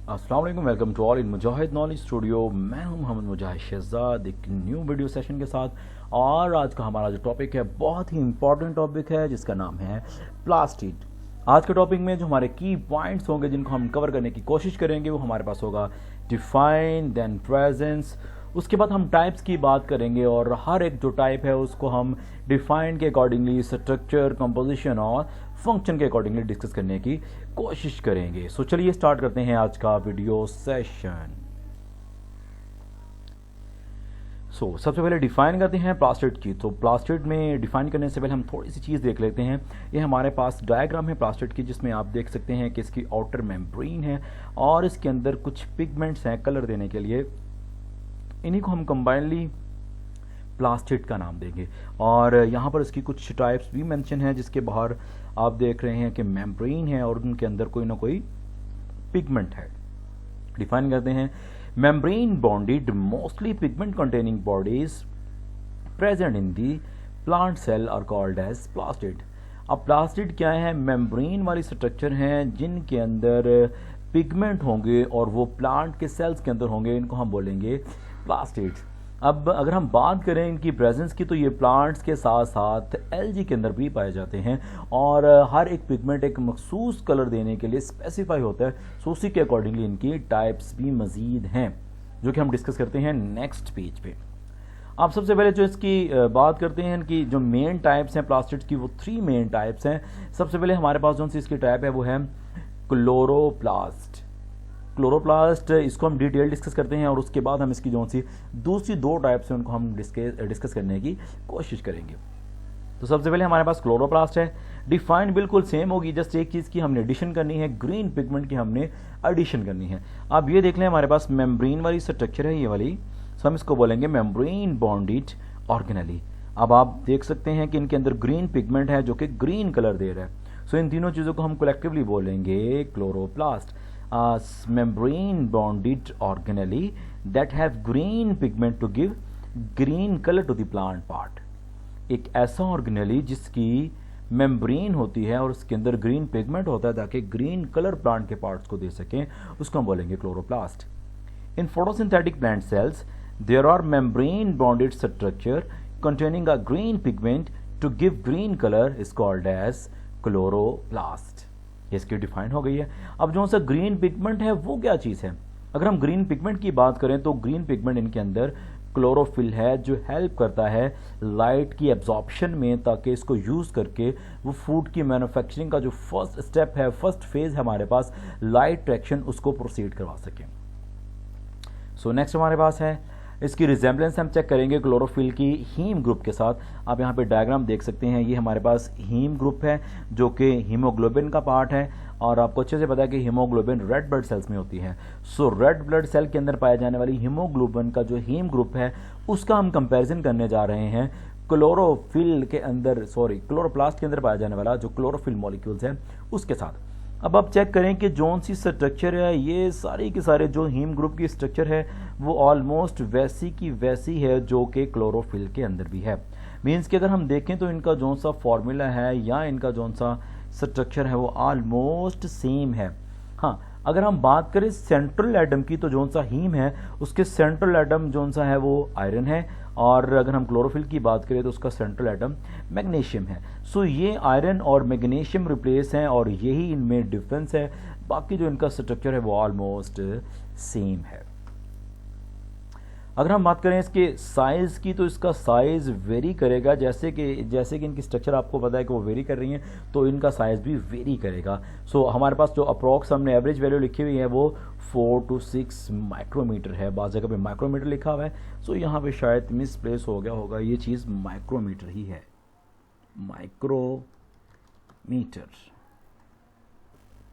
अस्सलाम वालेकुम, welcome to all in Mujahid knowledge studio. मैं हूं मोहम्मद मुजाहिद शहजाद एक न्यू वीडियो सेशन के साथ। और आज का हमारा जो टॉपिक है बहुत ही इंपॉर्टेंट टॉपिक है जिसका नाम है प्लास्टिड। आज के टॉपिक में जो हमारे की पॉइंट्स होंगे जिनको हम कवर करने की कोशिश करेंगे वो हमारे पास होगा डिफाइन, देन प्रेजेंस, उसके बाद हम टाइप्स की बात करेंगे और हर एक जो टाइप है उसको हम डिफाइन के अकॉर्डिंगली स्ट्रक्चर, कंपोजिशन और फंक्शन के अकॉर्डिंगली डिस्कस करने की कोशिश करेंगे। सो चलिए स्टार्ट करते हैं आज का वीडियो सेशन। सबसे पहले डिफाइन करते हैं प्लास्टिड की। तो प्लास्टिड में डिफाइन करने से पहले हम थोड़ी सी चीज़ देख लेते हैं। ये हमारे पास डायग्राम है प्लास्टिड की जिसमें आप देख सकते हैं कि इसकी आउटर मेम्ब्रेन है और इसके अंदर कुछ पिगमेंट्स हैं कलर देने के लिए। इन्हीं को हम कंबाइनली प्लास्टिड का नाम देंगे। और यहाँ पर इसकी कुछ टाइप्स भी मेंशन है जिसके बाहर आप देख रहे हैं कि मेम्ब्रेन है और उनके अंदर कोई ना कोई पिगमेंट है। डिफाइन करते हैं membrane bonded mostly pigment containing bodies present in the plant cell are called as plastid. अब प्लास्टिड क्या है? मेम्ब्रेन वाली स्ट्रक्चर हैं जिनके अंदर पिगमेंट होंगे और वो प्लांट के सेल्स के अंदर होंगे, इनको हम बोलेंगे प्लास्टिड। अब अगर हम बात करें इनकी प्रेजेंस की तो ये प्लांट्स के साथ साथ एल्गी के अंदर भी पाए जाते हैं और हर एक पिगमेंट एक मखसूस कलर देने के लिए स्पेसिफाई होता है। सो उसी के अकॉर्डिंगली इनकी टाइप्स भी मजीद हैं जो कि हम डिस्कस करते हैं नेक्स्ट पेज पे। आप सबसे पहले जो इसकी बात करते हैं इनकी जो मेन टाइप्स हैं प्लास्टिड्स की, वो 3 मेन टाइप्स हैं। सबसे पहले हमारे पास जो सी इसकी टाइप है वो है क्लोरोप्लास्ट। क्लोरोप्लास्ट इसको हम डिटेल डिस्कस करते हैं और उसके बाद हम इसकी जो सी दूसरी 2 टाइप्स हैं उनको हम डिस्कस करने की कोशिश करेंगे। तो सबसे पहले हमारे पास क्लोरोप्लास्ट है। डिफाइन बिल्कुल सेम होगी, जस्ट एक चीज़ की हमने एडिशन करनी है, ग्रीन पिगमेंट की हमने एडिशन करनी है। अब ये देख लें हमारे पास मेम्ब्रेन वाली स्ट्रक्चर है ये वाली, सो हम इसको बोलेंगे मेम्ब्रेन बॉन्डेड ऑर्गेनेली। अब आप देख सकते हैं कि इनके अंदर ग्रीन पिगमेंट है जो कि ग्रीन कलर दे रहा है। सो इन तीनों चीज़ों को हम कलेक्टिवली बोलेंगे chloroplast. membrane bonded organelle that have green pigment to give green color to the plant part। एक ऐसा ऑर्गेनेली जिसकी मेम्ब्रेन होती है और उसके अंदर ग्रीन पिगमेंट होता है ताकि ग्रीन कलर प्लांट के पार्ट्स को दे सकें, उसको हम बोलेंगे chloroplast. In photosynthetic plant cells there are membrane bonded structure containing a green pigment to give green color is called as chloroplast। इसकी डिफाइन हो गई है। अब जो सा ग्रीन पिगमेंट है वो क्या चीज़ है? अगर हम ग्रीन पिगमेंट की बात करें तो ग्रीन पिगमेंट इनके अंदर क्लोरोफिल है जो हेल्प करता है लाइट की एब्जॉर्प्शन में, ताकि इसको यूज़ करके वो फूड की मैन्युफैक्चरिंग का जो फर्स्ट स्टेप है, फर्स्ट फेज हमारे पास लाइट ट्रैक्शन, उसको प्रोसीड करवा सकें। सो नेक्स्ट हमारे पास है इसकी रिजेंबलेंस हम चेक करेंगे क्लोरोफिल की हीम ग्रुप के साथ। आप यहाँ पे डायग्राम देख सकते हैं, ये हमारे पास हीम ग्रुप है जो कि हीमोग्लोबिन का पार्ट है और आपको अच्छे से पता है कि हीमोग्लोबिन रेड ब्लड सेल्स में होती है। सो रेड ब्लड सेल के अंदर पाए जाने वाली हीमोग्लोबिन का जो हीम ग्रुप है उसका हम कंपेरिजन करने जा रहे हैं क्लोरोफिल के अंदर, क्लोरोप्लास्ट के अंदर पाया जाने वाला जो क्लोरोफिल मॉलिक्यूल्स है उसके साथ। अब आप चेक करें कि जोन सी स्ट्रक्चर है, ये सारे के सारे जो हीम ग्रुप की स्ट्रक्चर है वो ऑलमोस्ट वैसी की वैसी है जो कि क्लोरोफिल के अंदर भी है। मीन्स कि अगर हम देखें तो इनका जोन सा फॉर्मूला है या इनका जोन सा स्ट्रक्चर है वो ऑलमोस्ट सेम है। हाँ, अगर हम बात करें सेंट्रल एटम की तो जोन सा हीम है उसके सेंट्रल एटम जोन सा है वो आयरन है, और अगर हम क्लोरोफिल की बात करें तो उसका सेंट्रल एटम मैग्नीशियम है। सो ये आयरन और मैग्नीशियम रिप्लेस हैं और यही इनमें डिफरेंस है, बाकी जो इनका स्ट्रक्चर है वो ऑलमोस्ट सेम है। अगर हम बात करें इसके साइज़ की तो इसका साइज़ वेरी करेगा, जैसे कि इनकी स्ट्रक्चर आपको पता है कि वो वेरी कर रही हैं तो इनका साइज़ भी वेरी करेगा। सो हमारे पास जो अप्रॉक्स हमने एवरेज वैल्यू लिखी हुई है वो 4 to 6 माइक्रोमीटर है, बाज़ जगह पे माइक्रोमीटर लिखा हुआ है। सो यहाँ पे शायद मिसप्लेस हो गया होगा, ये चीज़ माइक्रोमीटर ही है, माइक्रोमीटर।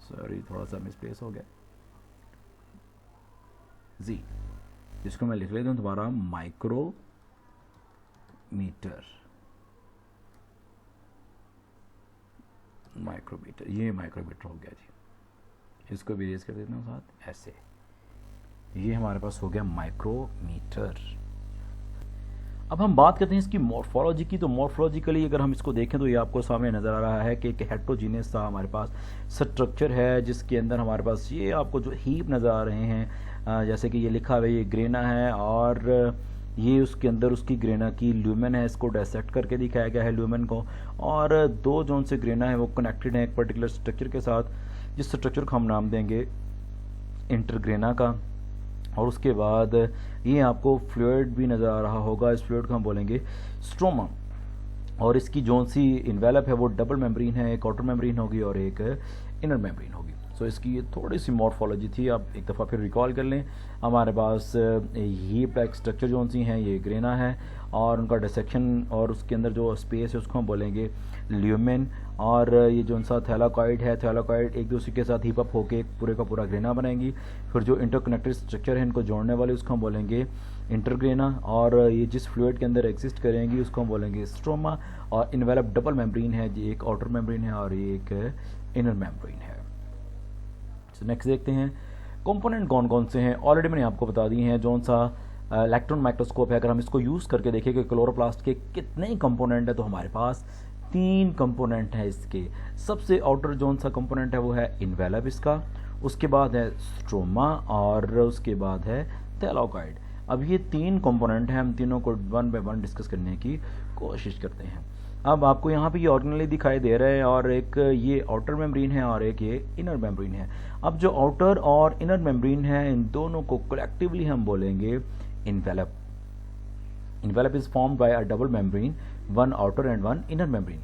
सॉरी, थोड़ा सा मिसप्लेस हो गया जी, इसको मैं लिख लेता हूँ दोबारा, माइक्रोमीटर। ये माइक्रोमीटर हो गया जी, इसको भी रेज कर देता हूँ साथ ऐसे, ये हमारे पास हो गया माइक्रोमीटर। अब हम बात करते हैं इसकी मॉर्फोलॉजी की। तो मॉर्फोलॉजिकली अगर हम इसको देखें तो ये आपको सामने नज़र आ रहा है कि एक हेट्रोजीनियस सा हमारे पास स्ट्रक्चर है, जिसके अंदर हमारे पास ये आपको जो हीप नज़र आ रहे हैं, जैसे कि ये लिखा हुआ है ये ग्रेना है, और ये उसके अंदर उसकी ग्रेना की ल्यूमेन है, इसको डायसेक्ट करके दिखाया गया है ल्यूमेन को, और दो जोन से ग्रेना है वो कनेक्टेड है एक पर्टिकुलर स्ट्रक्चर के साथ, जिस स्ट्रक्चर को हम नाम देंगे इंटरग्रेना का। और उसके बाद ये आपको फ्लूइड भी नज़र आ रहा होगा, इस फ्लूइड को हम बोलेंगे स्ट्रोमा, और इसकी जोन सी इन्वेलप है वो डबल मेम्ब्रेन है, एक आउटर मेम्ब्रेन होगी और एक इनर मेम्ब्रेन होगी। सो इसकी ये थोड़ी सी मॉर्फोलॉजी थी, आप एक दफ़ा फिर रिकॉल कर लें। हमारे पास हीप लाइक स्ट्रक्चर जोन सी हैं, ये ग्रेना है, और उनका डिसेक्शन और उसके अंदर जो स्पेस है उसको हम बोलेंगे ल्यूमेन, और ये जो सा थैलाकॉइड है, थैलाकॉइड एक दूसरे के साथ हीप अप होके एक पूरे का पूरा ग्रेना बनाएंगी। फिर जो इंटरकनेक्टेड स्ट्रक्चर है इनको जोड़ने वाले उसको हम बोलेंगे इंटरग्रेना, और ये जिस फ्लूइड के अंदर एग्जिस्ट करेंगी उसको हम बोलेंगे स्ट्रोमा, और इन्वेलप डबल मेम्ब्रेन है, ये एक आउटर मेम्ब्रेन है और ये एक इनर मेम्ब्रेन है। नेक्स्ट देखते हैं कंपोनेंट कौन कौन से हैं। ऑलरेडी मैंने आपको बता दी हैं। जोन सा इलेक्ट्रॉन माइक्रोस्कोप है, अगर हम इसको यूज़ करके देखें कि क्लोरोप्लास्ट के कितने कंपोनेंट है, तो हमारे पास 3 कंपोनेंट है इसके। सबसे आउटर जोन सा कंपोनेंट है वो है इन्वेलप इसका, उसके बाद है स्ट्रोमा, और उसके बाद है थैलाकॉइड। अब ये 3 कंपोनेंट हैं, हम तीनों को वन बाय वन डिस्कस करने की कोशिश करते हैं। अब आपको यहाँ पे ये ऑर्गेनली दिखाई दे रहा है, और एक ये आउटर मेम्ब्रेन है और एक ये इनर मेम्ब्रेन है। अब जो आउटर और इनर मेम्ब्रेन है, इन दोनों को कलेक्टिवली हम बोलेंगे envelope. Envelope is formed by a double membrane, one outer and one inner membrane.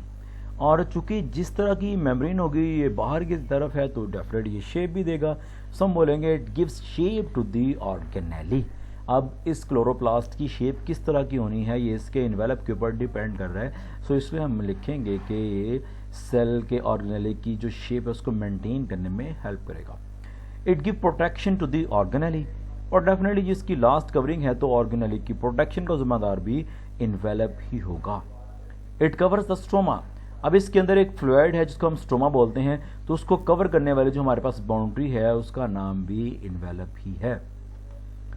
और चूंकि जिस तरह की मेम्ब्रेन होगी ये बाहर की तरफ है, तो डेफिनेट ये शेप भी देगा। सो हम बोलेंगे it gives shape to the organelle. अब इस क्लोरोप्लास्ट की शेप किस तरह की होनी है ये इसके इन्वेलप के ऊपर डिपेंड कर रहा है। सो इसलिए हम लिखेंगे कि ये सेल के ऑर्गेनेली की जो शेप है उसको मेंटेन करने में हेल्प करेगा। It give protection to the organelle, और डेफिनेटली जिसकी लास्ट कवरिंग है तो ऑर्गेनेली की प्रोटेक्शन का जिम्मेदार भी इन्वेलप ही होगा। It covers the stroma. अब इसके अंदर एक फ्लूइड है जिसको हम स्ट्रोमा बोलते हैं, तो उसको कवर करने वाले जो हमारे पास बाउंड्री है उसका नाम भी इन्वेलप ही है।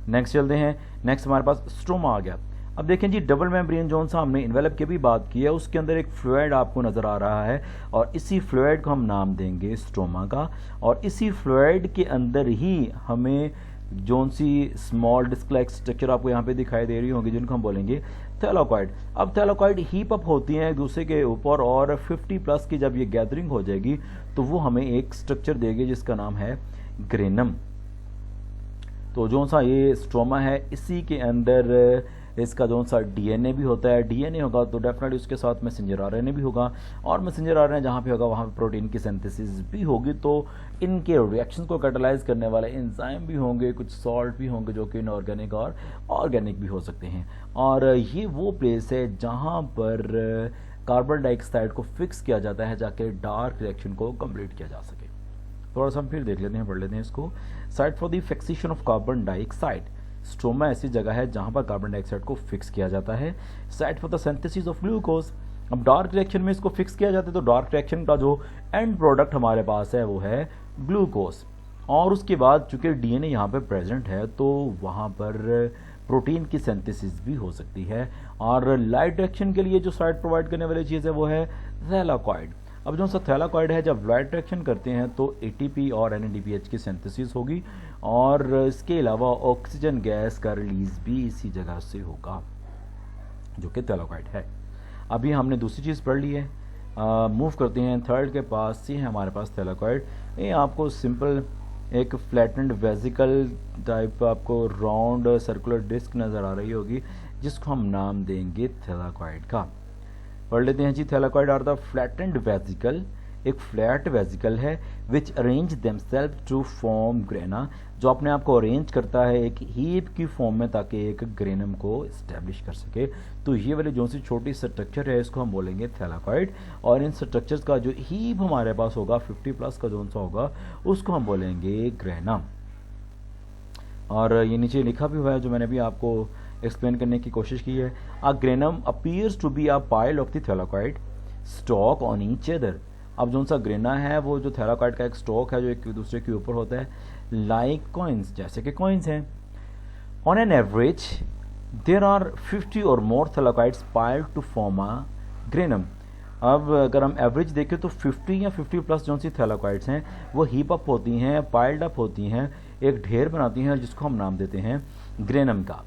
नेक्स्ट चलते हैं। नेक्स्ट हमारे पास स्ट्रोमा आ गया। अब देखें जी, डबल मेम्ब्रेन जोन सा हमने इन्वेलप की भी बात की है, उसके अंदर एक फ्लूइड आपको नजर आ रहा है, और इसी फ्लूइड को हम नाम देंगे स्ट्रोमा का, और इसी फ्लूइड के अंदर ही हमें zone C small disc like structure आपको यहाँ पे दिखाई दे रही होंगी, जिनको हम बोलेंगे थैलाकॉइड। अब थैलाकॉइड हीप अप होती हैं एक दूसरे के ऊपर, और 50+ की जब ये गैदरिंग हो जाएगी तो वो हमें एक स्ट्रक्चर देगी जिसका नाम है ग्रेनम। तो जो सा ये स्ट्रोमा है इसी के अंदर इसका जो सा डीएनए भी होता है। डीएनए होगा तो डेफिनेटली उसके साथ मैसेंजर आरएनए भी होगा, और मैसेंजर आरएनए जहाँ पे होगा वहाँ पे प्रोटीन की सिंथेसिस भी होगी। तो इनके रिएक्शन को कैटालाइज करने वाले एंजाइम भी होंगे, कुछ सॉल्ट भी होंगे जो कि इनऑर्गेनिक और ऑर्गेनिक भी हो सकते हैं। और ये वो प्लेस है जहाँ पर कार्बन डाइऑक्साइड को फिक्स किया जाता है जाके डार्क रिएक्शन को कंप्लीट किया जा सके। थोड़ा सा हम फिर देख लेते हैं, पढ़ लेते हैं इसको। Site for the fixation of carbon dioxide. Stroma ऐसी जगह है जहां पर कार्बन डाइऑक्साइड को फिक्स किया जाता है। Site for the synthesis of glucose. अब डार्क रिएक्शन में इसको फिक्स किया जाता है, तो डार्क रिएक्शन का जो एंड प्रोडक्ट हमारे पास है वो है ग्लूकोज। और उसके बाद चूंकि डीएनए यहाँ पे प्रेजेंट है तो वहाँ पर प्रोटीन की सिंथेसिस भी हो सकती है। और लाइट रिएक्शन के लिए जो साइट प्रोवाइड करने वाली चीज़ है वो है थैलाकॉइड। अब जो सा थैलाकॉइड है जब लाइट रिएक्शन करते हैं तो एटीपी और एनएडीपीएच की सिंथेसिस होगी, और इसके अलावा ऑक्सीजन गैस का रिलीज भी इसी जगह से होगा जो कि थैलाकॉइड है। अभी हमने दूसरी चीज़ पढ़ ली है, मूव करते हैं थर्ड के पास। ये है हमारे पास थैलाकॉइड। ये आपको सिंपल एक फ्लैटेंड वेजिकल टाइप आपको राउंड सर्कुलर डिस्क नज़र आ रही होगी, जिसको हम नाम देंगे थैलाकॉइड का। पढ़ लेते हैं जी। Thylakoid are the flattened vesicle, एक फ्लैट वेजिकल है which arrange themselves to form grana, जो अपने आप को अरेंज करता है एक हीप की फॉर्म में ताकि एक ग्रेनम को इस्टेब्लिश कर सके। तो ये वाली जो सी छोटी स्ट्रक्चर है इसको हम बोलेंगे थैलाकॉइड, और इन स्ट्रक्चर्स का जो हीप हमारे पास होगा 50+ का जोन सा होगा उसको हम बोलेंगे ग्रेना। और ये नीचे लिखा भी हुआ है जो मैंने भी आपको एक्सप्लेन करने की कोशिश की है। A granum appears to be a pile of the thylakoid stack on each other. अब जो सा ग्रेना है वो जो थैलाकॉइड का एक स्टॉक है जो एक दूसरे के ऊपर होता है, लाइक कॉइन्स, जैसे कि कॉइन्स हैं। On an average there are 50 or more thylakoids piled to form a granum. अब अगर हम एवरेज देखें तो 50 या 50 प्लस जो सी थैलाकोइड्स हैं वो हीप अप होती हैं, पाइल्ड अप होती हैं, एक ढेर बनाती हैं जिसको हम नाम देते हैं ग्रेनम का।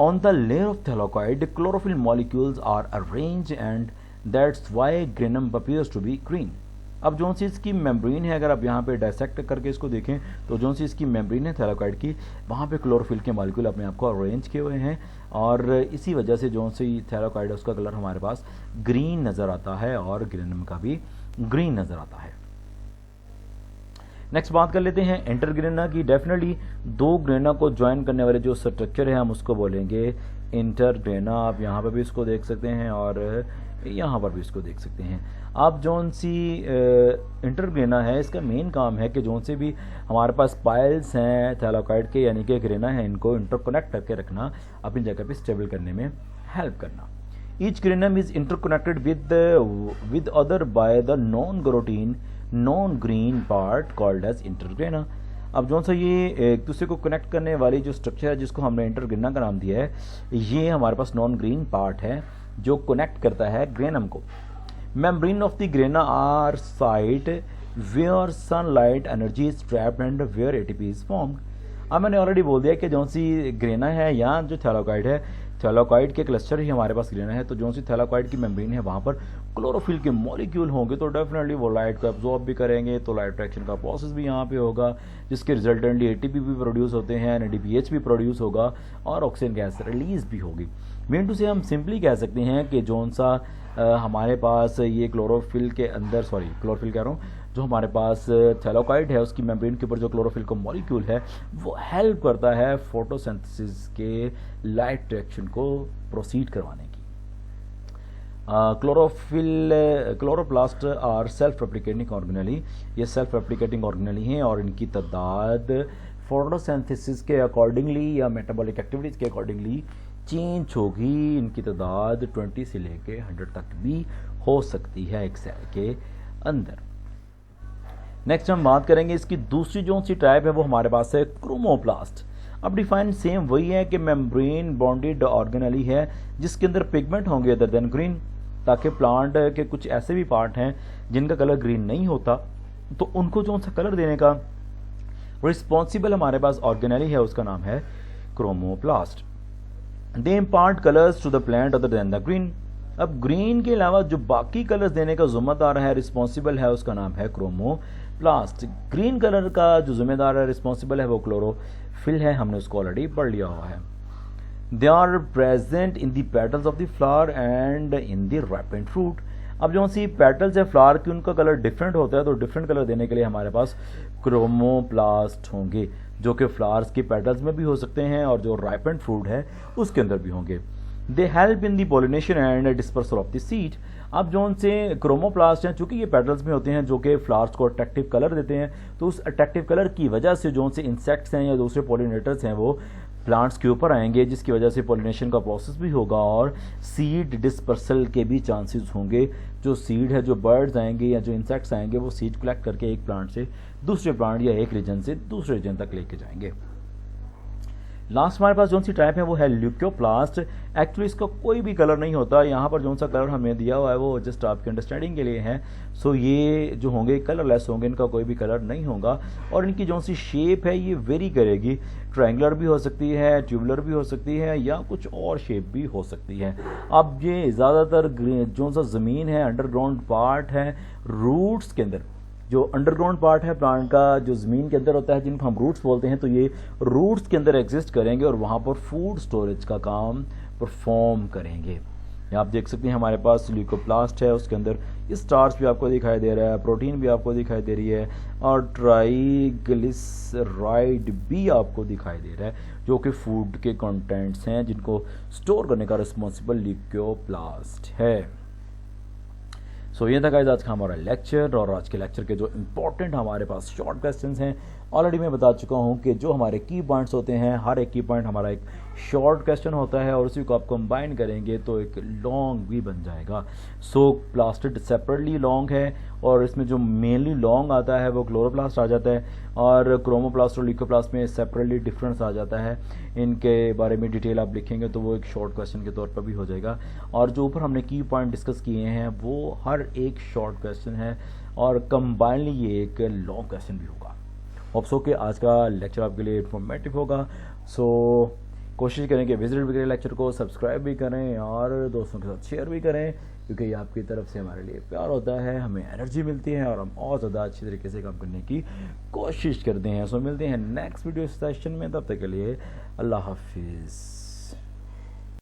On the layer of thylakoid chlorophyll molecules are arrange and that's why granum appears to be green. अब जो सी इसकी मेम्ब्रेन है, अगर आप यहाँ पे डायसेक्ट करके इसको देखें तो जो सी इसकी मेम्ब्रेन है थैलाकोइड की, वहाँ पे क्लोरोफिल के मॉलिक्यूल अपने आप को अरेंज किए हुए हैं और इसी वजह से जो सी थैलाकोइड है उसका कलर हमारे पास ग्रीन नज़र आता है और ग्रेनम का भी ग्रीन नज़र आता है। नेक्स्ट बात कर लेते हैं इंटरग्रेना की। डेफिनेटली दो ग्रेना को ज्वाइन करने वाले जो स्ट्रक्चर है हम उसको बोलेंगे इंटरग्रेना। आप यहाँ पर भी इसको देख सकते हैं और यहाँ पर भी इसको देख सकते हैं। अब जौन सी इंटरग्रेना है इसका मेन काम है कि जौन से भी हमारे पास पाइल्स हैं थैलाकोइड के यानी कि ग्रेना है, इनको इंटरकनेक्ट करके रखना, अपनी जगह पे स्टेबल करने में हेल्प करना। Each granum is interconnected with other by the non green part called as intergrana. अब जो सा ये एक दूसरे को कनेक्ट करने वाली जो स्ट्रक्चर है जिसको हमने इंटरग्रेना का नाम दिया है, ये हमारे पास नॉन ग्रीन पार्ट है जो कनेक्ट करता है ग्रेनम को। Membrane of the grana are site where sunlight energy is trapped and where ATP is formed. अब मैंने ऑलरेडी बोल दिया कि जो सी ग्रेना है या जो थैलाकोइड है, थैलाकोइड के क्लस्टर ही हमारे पास ग्रेना है, तो जो सी थैलाकोइड की मेम्ब्रेन है वहाँ पर क्लोरोफिल के मॉलिक्यूल होंगे तो डेफिनेटली वो लाइट को एब्जॉर्ब भी करेंगे, तो लाइट रिएक्शन का प्रोसेस भी यहाँ पे होगा जिसके रिजल्टेंटली एटीपी भी प्रोड्यूस होते हैं, एनएडीपीएच भी प्रोड्यूस होगा और ऑक्सीजन गैस रिलीज भी होगी। मीन टू से हम सिंपली कह सकते हैं कि जौन सा हमारे पास ये क्लोरोफिल के अंदर, क्लोरोफिल कह रहा हूँ, जो हमारे पास थैलाकोइड है उसकी मेम्ब्रेन के ऊपर जो क्लोरोफिल का मॉलिक्यूल है वो हेल्प करता है फोटोसिंथेसिस के लाइट रिएक्शन को प्रोसीड करवाने की। Chloroplast are self replicating organelle. ये सेल्फ रेप्लिकेटिंग ऑर्गेनेली हैं और इनकी तादाद फोटोसिंथेसिस के अकॉर्डिंगली या मेटाबॉलिक एक्टिविटीज के अकॉर्डिंगली चेंज होगी। इनकी तादाद 20 से लेके 100 तक भी हो सकती है एक सेल के अंदर। नेक्स्ट हम बात करेंगे इसकी दूसरी जो सी टाइप है वो हमारे पास है क्रोमोप्लास्ट। अब डिफाइन सेम वही है कि मेम्ब्रेन बॉन्डेड ऑर्गेनेली है जिसके अंदर पिगमेंट होंगे अदर देन ग्रीन, ताकि प्लांट के कुछ ऐसे भी पार्ट हैं जिनका कलर ग्रीन नहीं होता तो उनको जो सा कलर देने का रिस्पॉन्सिबल हमारे पास ऑर्गेनेली है उसका नाम है chromoplast. They impart colours to the plant other than the green. अब ग्रीन के अलावा जो बाकी कलर्स देने का जिम्मेदार है, रिस्पॉन्सिबल है, उसका नाम है क्रोमोप्लास्ट। ग्रीन कलर का जो जिम्मेदार है, रिस्पॉन्सिबल है, वो क्लोरोफिल है, हमने उसको ऑलरेडी पढ़ लिया हुआ है। They are present in the petals of the flower and in the ripened fruit. अब जो सी पेटल्स है फ्लावर की उनका कलर डिफरेंट होता है, तो डिफरेंट कलर देने के लिए हमारे पास क्रोमोप्लास्ट होंगे जो कि फ्लावर्स के पेटल्स में भी हो सकते हैं और जो राइपेंड फ्रूट है उसके अंदर भी होंगे। They help in the pollination and dispersal of the seed. अब जो उनसे क्रोमोप्लास्ट हैं चूंकि ये पेटल्स में होते हैं जो कि फ्लावर्स को अट्रैक्टिव कलर देते हैं, तो उस अट्रैक्टिव कलर की वजह से जो उनसे इंसेक्ट्स हैं या दूसरे पॉलिनेटर्स हैं वो प्लांट्स के ऊपर आएंगे जिसकी वजह से पॉलिनेशन का प्रोसेस भी होगा और सीड डिस्पर्सल के भी चांसेस होंगे। जो सीड है, जो बर्ड्स आएंगे या जो इंसेक्ट्स आएंगे वो सीड कलेक्ट करके एक प्लांट से दूसरे प्लांट या एक रीजन से दूसरे रीजन तक लेके जाएंगे। लास्ट हमारे पास जो सी टाइप है वो है ल्यूकोप्लास्ट। एक्चुअली इसका कोई भी कलर नहीं होता, यहाँ पर जो सा कलर हमें दिया हुआ है वो जस्ट आपके अंडरस्टैंडिंग के लिए है। सो ये जो होंगे कलरलेस होंगे, इनका कोई भी कलर नहीं होगा और इनकी जो सी शेप है ये वेरी करेगी, ट्रायंगुलर भी हो सकती है, ट्यूबुलर भी हो सकती है या कुछ और शेप भी हो सकती है। अब ये ज़्यादातर जो सा ज़मीन है, अंडरग्राउंड पार्ट है, रूट्स के अंदर जो अंडरग्राउंड पार्ट है प्लांट का जो ज़मीन के अंदर होता है जिनको हम रूट्स बोलते हैं, तो ये रूट्स के अंदर एग्जिस्ट करेंगे और वहाँ पर फूड स्टोरेज का काम परफॉर्म करेंगे। यहाँ आप देख सकते हैं हमारे पास ल्यूकोप्लास्ट है, उसके अंदर स्टार्च भी आपको दिखाई दे रहा है, प्रोटीन भी आपको दिखाई दे रही है और ट्राइग्लिसराइड भी आपको दिखाई दे रहा है जो कि फूड के कंटेंट्स हैं जिनको स्टोर करने का रिस्पॉन्सिबल ल्यूकोप्लास्ट है। सो ये था गाइस आज का हमारा लेक्चर और आज के लेक्चर के जो इंपॉर्टेंट हमारे पास शॉर्ट क्वेश्चंस हैं ऑलरेडी मैं बता चुका हूँ कि जो हमारे की पॉइंट्स होते हैं, हर एक की पॉइंट हमारा एक शॉर्ट क्वेश्चन होता है और उसी को आप कंबाइन करेंगे तो एक लॉन्ग भी बन जाएगा। सो प्लास्टिड सेपरेटली लॉन्ग है और इसमें जो मेनली लॉन्ग आता है वो क्लोरोप्लास्ट आ जाता है और क्रोमोप्लास्ट और ल्यूकोप्लास्ट में सेपरेटली डिफरेंस आ जाता है। इनके बारे में डिटेल आप लिखेंगे तो वो एक शॉर्ट क्वेश्चन के तौर पर भी हो जाएगा। और जो ऊपर हमने की पॉइंट डिस्कस किए हैं वो हर एक शॉर्ट क्वेश्चन है और कंबाइनली ये एक लॉन्ग क्वेश्चन भी होगा। होप्सो कि आज का लेक्चर आपके लिए इन्फॉर्मेटिव होगा। सो कोशिश करें कि विजिट भी करें लेक्चर को, सब्सक्राइब भी करें और दोस्तों के साथ शेयर भी करें, क्योंकि ये आपकी तरफ से हमारे लिए प्यार होता है, हमें एनर्जी मिलती है और हम और ज़्यादा अच्छी तरीके से काम करने की कोशिश करते हैं। सो मिलते हैं नेक्स्ट वीडियो सेशन में, तब तक के लिए अल्लाह हाफिज़।